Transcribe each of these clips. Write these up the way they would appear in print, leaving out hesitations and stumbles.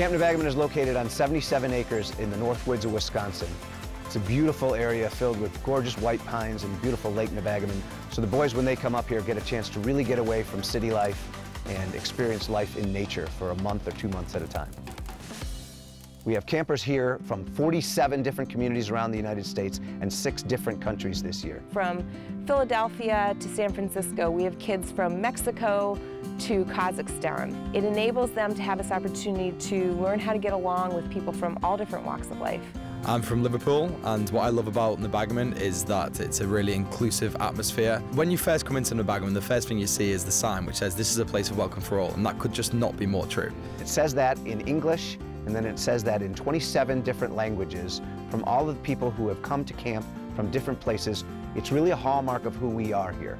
Camp Nebagamon is located on 77 acres in the North Woods of Wisconsin. It's a beautiful area filled with gorgeous white pines and beautiful Lake Nebagamon. So the boys, when they come up here, get a chance to really get away from city life and experience life in nature for a month or 2 months at a time. We have campers here from 47 different communities around the United States and 6 different countries this year. From Philadelphia to San Francisco, we have kids from Mexico to Kazakhstan. It enables them to have this opportunity to learn how to get along with people from all different walks of life. I'm from Liverpool, and what I love about Nebagamon is that it's a really inclusive atmosphere. When you first come into Nebagamon, the first thing you see is the sign which says this is a place of welcome for all, and that could just not be more true. It says that in English, and then it says that in 27 different languages from all of the people who have come to camp from different places. It's really a hallmark of who we are here.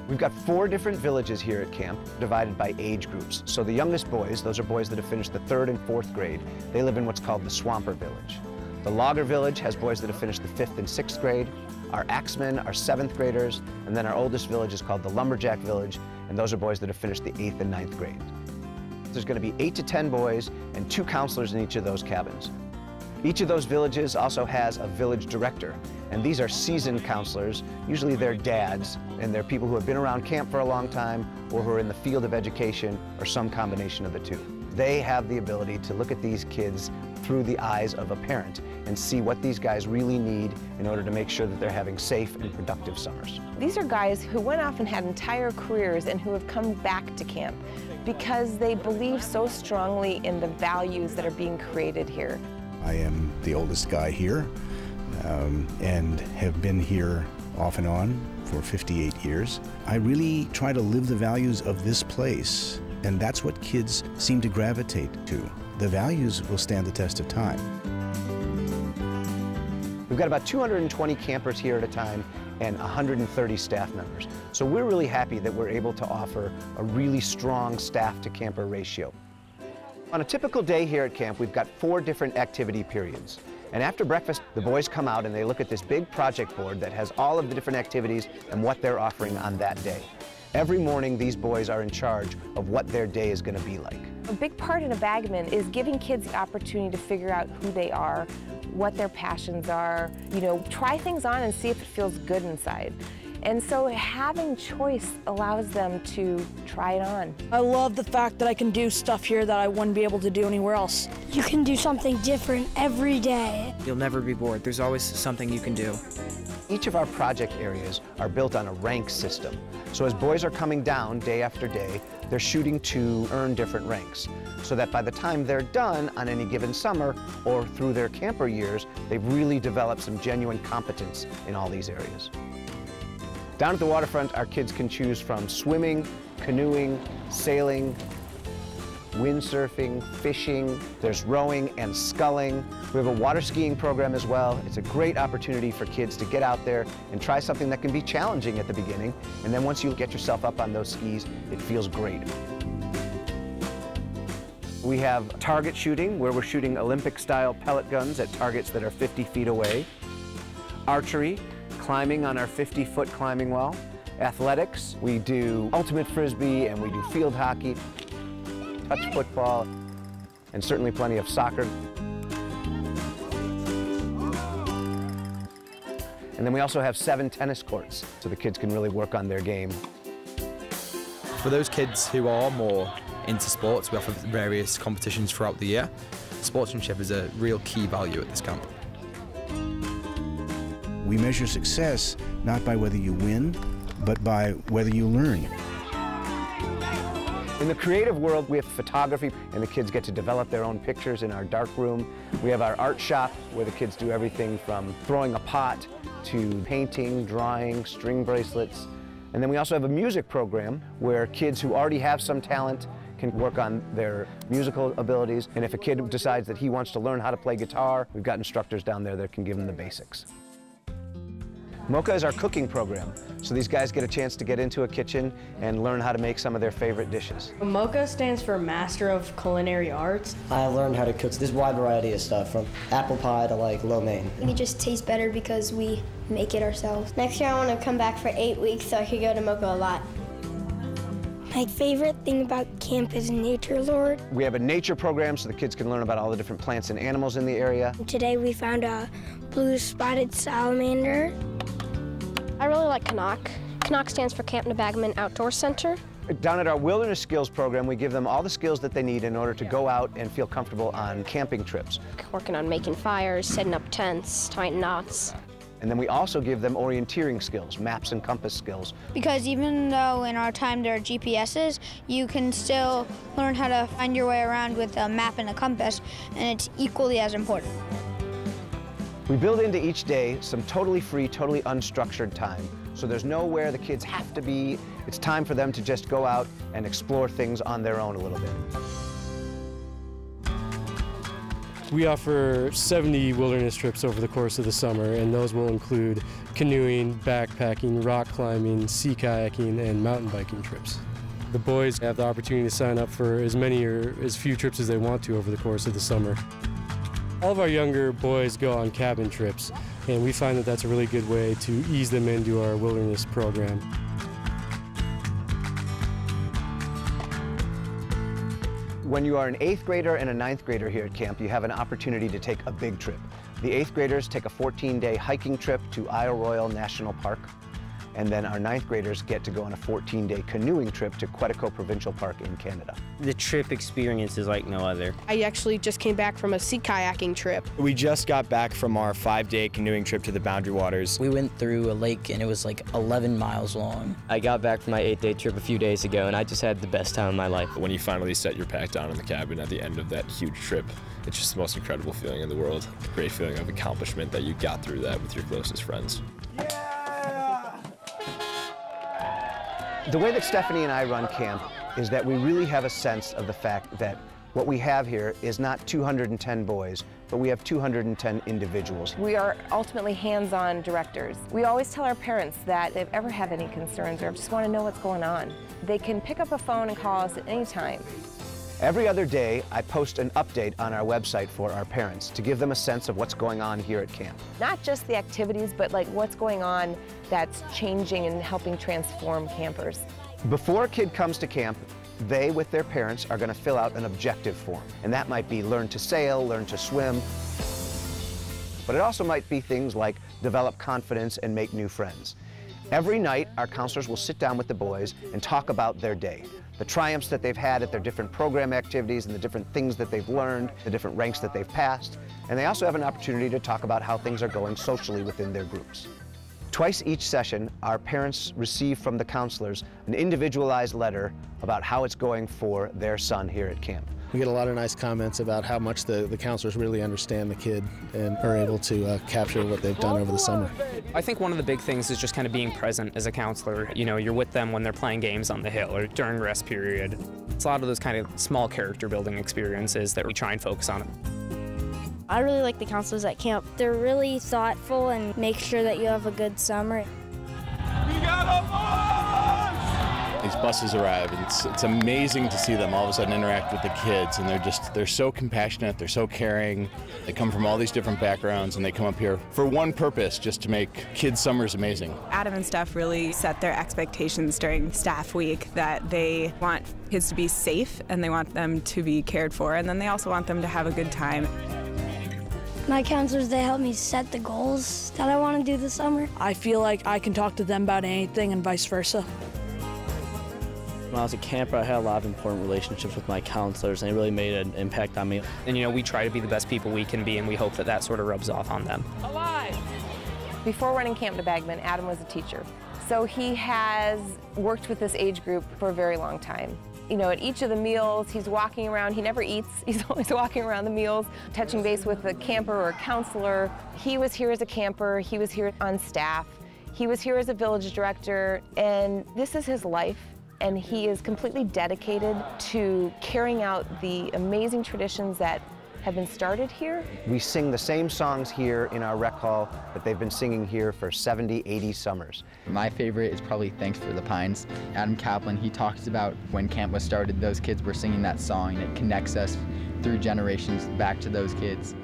We've got 4 different villages here at camp, divided by age groups. So the youngest boys, those are boys that have finished the 3rd and 4th grade, they live in what's called the Swamper Village. The Logger Village has boys that have finished the 5th and 6th grade. Our Axemen are 7th graders, and then our oldest village is called the Lumberjack Village, and those are boys that have finished the 8th and 9th grade. There's going to be 8 to 10 boys and 2 counselors in each of those cabins. Each of those villages also has a village director, and these are seasoned counselors. Usually they're dads, and they're people who have been around camp for a long time or who are in the field of education or some combination of the two. They have the ability to look at these kids through the eyes of a parent and see what these guys really need in order to make sure that they're having safe and productive summers. These are guys who went off and had entire careers and who have come back to camp because they believe so strongly in the values that are being created here. I am the oldest guy here and have been here off and on for 58 years. I really try to live the values of this place, and that's what kids seem to gravitate to. The values will stand the test of time. We've got about 220 campers here at a time and 130 staff members. So we're really happy that we're able to offer a really strong staff to camper ratio. On a typical day here at camp, we've got 4 different activity periods. And after breakfast, the boys come out and they look at this big project board that has all of the different activities and what they're offering on that day. Every morning, these boys are in charge of what their day is going to be like. A big part of Nebagamon is giving kids the opportunity to figure out who they are, what their passions are, try things on and see if it feels good inside. And so having choice allows them to try it on. I love the fact that I can do stuff here that I wouldn't be able to do anywhere else. You can do something different every day. You'll never be bored. There's always something you can do. Each of our project areas are built on a rank system. So as boys are coming down day after day, they're shooting to earn different ranks, so that by the time they're done on any given summer or through their camper years, they've really developed some genuine competence in all these areas. Down at the waterfront, our kids can choose from swimming, canoeing, sailing, windsurfing, fishing. There's rowing and sculling. We have a water skiing program as well. It's a great opportunity for kids to get out there and try something that can be challenging at the beginning, and then once you get yourself up on those skis, it feels great. We have target shooting, where we're shooting Olympic-style pellet guns at targets that are 50 feet away. Archery, climbing on our 50-foot climbing wall. Athletics, we do ultimate frisbee and we do field hockey, touch football, and certainly plenty of soccer. And then we also have 7 tennis courts, so the kids can really work on their game. For those kids who are more into sports, we offer various competitions throughout the year. Sportsmanship is a real key value at this camp. We measure success not by whether you win, but by whether you learn. In the creative world, we have photography, and the kids get to develop their own pictures in our dark room. We have our art shop, where the kids do everything from throwing a pot to painting, drawing, string bracelets. And then we also have a music program where kids who already have some talent can work on their musical abilities. And if a kid decides that he wants to learn how to play guitar, we've got instructors down there that can give them the basics. Mocha is our cooking program, so these guys get a chance to get into a kitchen and learn how to make some of their favorite dishes. MOCA stands for Master of Culinary Arts. I learned how to cook this wide variety of stuff, from apple pie to like lo mein. It just tastes better because we make it ourselves. Next year I want to come back for 8 weeks so I could go to MOCA a lot. My favorite thing about camp is nature lore. We have a nature program so the kids can learn about all the different plants and animals in the area. Today we found a blue spotted salamander. I really like CNOC. CNOC stands for Camp Nebagamon Outdoor Center. Down at our Wilderness Skills program, we give them all the skills that they need in order to go out and feel comfortable on camping trips. Working on making fires, setting up tents, tying knots. And then we also give them orienteering skills, maps and compass skills. Because even though in our time there are GPSs, you can still learn how to find your way around with a map and a compass, and it's equally as important. We build into each day some totally free, totally unstructured time. So there's nowhere the kids have to be. It's time for them to just go out and explore things on their own a little bit. We offer 70 wilderness trips over the course of the summer, and those will include canoeing, backpacking, rock climbing, sea kayaking, and mountain biking trips. The boys have the opportunity to sign up for as many or as few trips as they want to over the course of the summer. All of our younger boys go on cabin trips, and we find that that's a really good way to ease them into our wilderness program. When you are an 8th grader and a 9th grader here at camp, you have an opportunity to take a big trip. The 8th graders take a 14-day hiking trip to Isle Royale National Park, and then our 9th graders get to go on a 14-day canoeing trip to Quetico Provincial Park in Canada. The trip experience is like no other. I actually just came back from a sea kayaking trip. We just got back from our 5-day canoeing trip to the Boundary Waters. We went through a lake and it was like 11 miles long. I got back from my 8-day trip a few days ago and I just had the best time of my life. When you finally set your pack down in the cabin at the end of that huge trip, it's just the most incredible feeling in the world. A great feeling of accomplishment that you got through that with your closest friends. The way that Stephanie and I run camp is that we really have a sense of the fact that what we have here is not 210 boys, but we have 210 individuals. We are ultimately hands-on directors. We always tell our parents that if they ever have any concerns or just want to know what's going on, they can pick up a phone and call us at any time. Every other day, I post an update on our website for our parents to give them a sense of what's going on here at camp. Not just the activities, but like what's going on that's changing and helping transform campers. Before a kid comes to camp, they, with their parents, are going to fill out an objective form. And that might be learn to sail, learn to swim. But it also might be things like develop confidence and make new friends. Every night, our counselors will sit down with the boys and talk about their day. The triumphs that they've had at their different program activities and the different things that they've learned, the different ranks that they've passed. And they also have an opportunity to talk about how things are going socially within their groups. Twice each session, our parents receive from the counselors an individualized letter about how it's going for their son here at camp. We get a lot of nice comments about how much the counselors really understand the kid and are able to capture what they've done over the summer. I think one of the big things is just kind of being present as a counselor. You know, you're with them when they're playing games on the hill or during rest period. It's a lot of those kind of small character building experiences that we try and focus on. I really like the counselors at camp. They're really thoughtful and make sure that you have a good summer. These buses arrive, and it's amazing to see them all of a sudden interact with the kids, and they're so compassionate, they're so caring. They come from all these different backgrounds, and they come up here for one purpose, just to make kids' summers amazing. Adam and Steph really set their expectations during staff week that they want kids to be safe and they want them to be cared for, and then they also want them to have a good time. My counselors, they help me set the goals that I want to do this summer. I feel like I can talk to them about anything and vice versa. When I was a camper, I had a lot of important relationships with my counselors, and it really made an impact on me. And you know, we try to be the best people we can be, and we hope that that sort of rubs off on them. Alive! Before running Camp Nebagamon, Adam was a teacher. So he has worked with this age group for a very long time. You know, at each of the meals, he's walking around. He never eats. He's always walking around the meals, touching base with a camper or a counselor. He was here as a camper. He was here on staff. He was here as a village director, and this is his life. And he is completely dedicated to carrying out the amazing traditions that have been started here. We sing the same songs here in our rec hall that they've been singing here for 70, 80 summers. My favorite is probably Thanks for the Pines. Adam Kaplan, he talks about when camp was started, those kids were singing that song, and it connects us through generations back to those kids.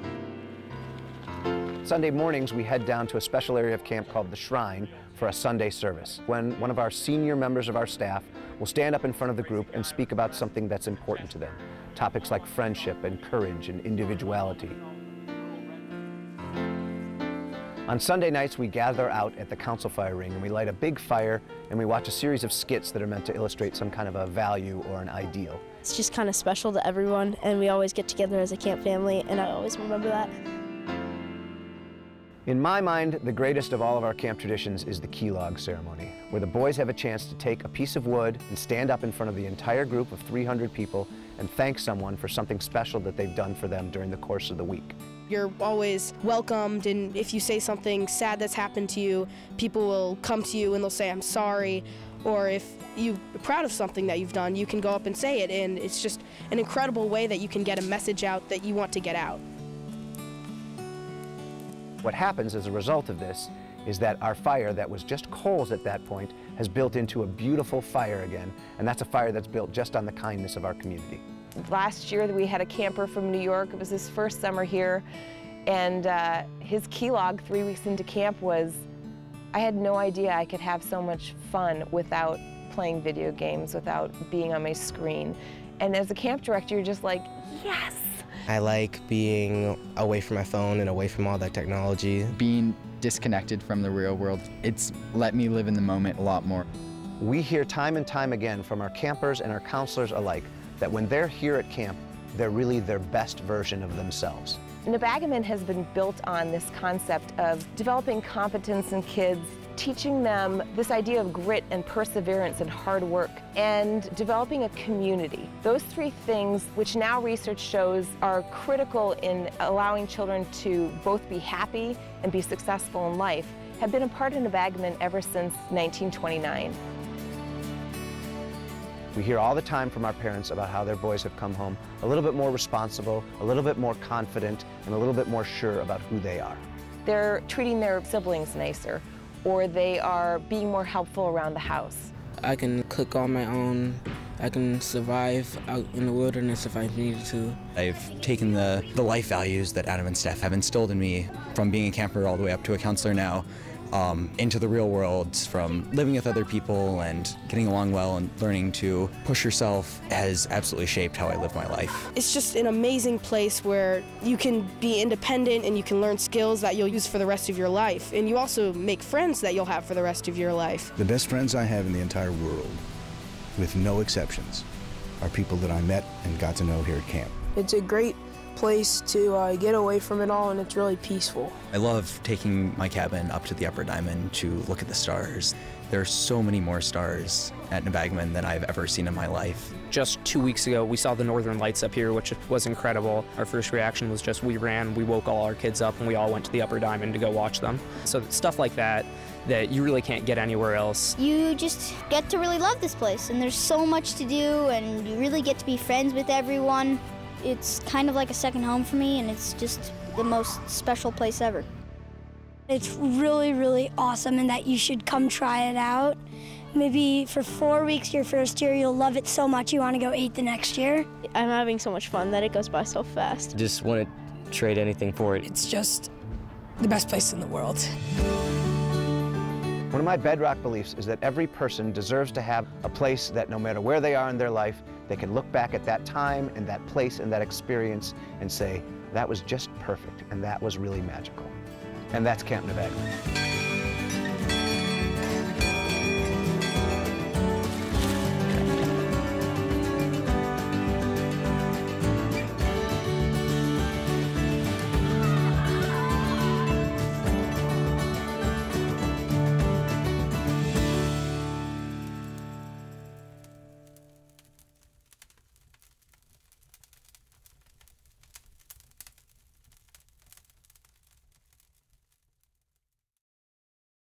Sunday mornings, we head down to a special area of camp called the Shrine for a Sunday service, when one of our senior members of our staff will stand up in front of the group and speak about something that's important to them. Topics like friendship and courage and individuality. On Sunday nights, we gather out at the council fire ring and we light a big fire and we watch a series of skits that are meant to illustrate some kind of a value or an ideal. It's just kind of special to everyone, and we always get together as a camp family, and I always remember that. In my mind, the greatest of all of our camp traditions is the key log ceremony, where the boys have a chance to take a piece of wood and stand up in front of the entire group of 300 people and thank someone for something special that they've done for them during the course of the week. You're always welcomed, and if you say something sad that's happened to you, people will come to you and they'll say, "I'm sorry," or if you're proud of something that you've done, you can go up and say it, and it's just an incredible way that you can get a message out that you want to get out. What happens as a result of this is that our fire that was just coals at that point has built into a beautiful fire again, and that's a fire that's built just on the kindness of our community. Last year we had a camper from New York. It was his first summer here, and his key log 3 weeks into camp was, I had no idea I could have so much fun without playing video games, without being on my screen. And as a camp director, you're just like, yes! I like being away from my phone and away from all that technology. Being disconnected from the real world, it's let me live in the moment a lot more. We hear time and time again from our campers and our counselors alike that when they're here at camp, they're really their best version of themselves. Nebagamon has been built on this concept of developing competence in kids, teaching them this idea of grit and perseverance and hard work, and developing a community. Those three things, which now research shows are critical in allowing children to both be happy and be successful in life, have been a part of Nebagamon ever since 1929. We hear all the time from our parents about how their boys have come home a little bit more responsible, a little bit more confident, and a little bit more sure about who they are. They're treating their siblings nicer, or they are being more helpful around the house. I can cook on my own. I can survive out in the wilderness if I needed to. I've taken the life values that Adam and Steph have instilled in me from being a camper all the way up to a counselor now, into the real world, from living with other people and getting along well and learning to push yourself has absolutely shaped how I live my life. It's just an amazing place where you can be independent and you can learn skills that you'll use for the rest of your life. And you also make friends that you'll have for the rest of your life. The best friends I have in the entire world, with no exceptions, are people that I met and got to know here at camp. It's a great place to get away from it all, and it's really peaceful. I love taking my cabin up to the upper diamond to look at the stars. There are so many more stars at Nebagamon than I've ever seen in my life. Just 2 weeks ago, we saw the northern lights up here, which was incredible. Our first reaction was just we woke all our kids up, and we all went to the upper diamond to go watch them. So stuff like that you really can't get anywhere else. You just get to really love this place, and there's so much to do, and you really get to be friends with everyone. It's kind of like a second home for me, and it's just the most special place ever. It's really, really awesome, and that you should come try it out. Maybe for 4 weeks your first year, you'll love it so much you want to go 8 the next year. I'm having so much fun that it goes by so fast. Just wouldn't trade anything for it. It's just the best place in the world. One of my bedrock beliefs is that every person deserves to have a place that no matter where they are in their life, they can look back at that time and that place and that experience and say, that was just perfect and that was really magical. And that's Camp Nebagamon.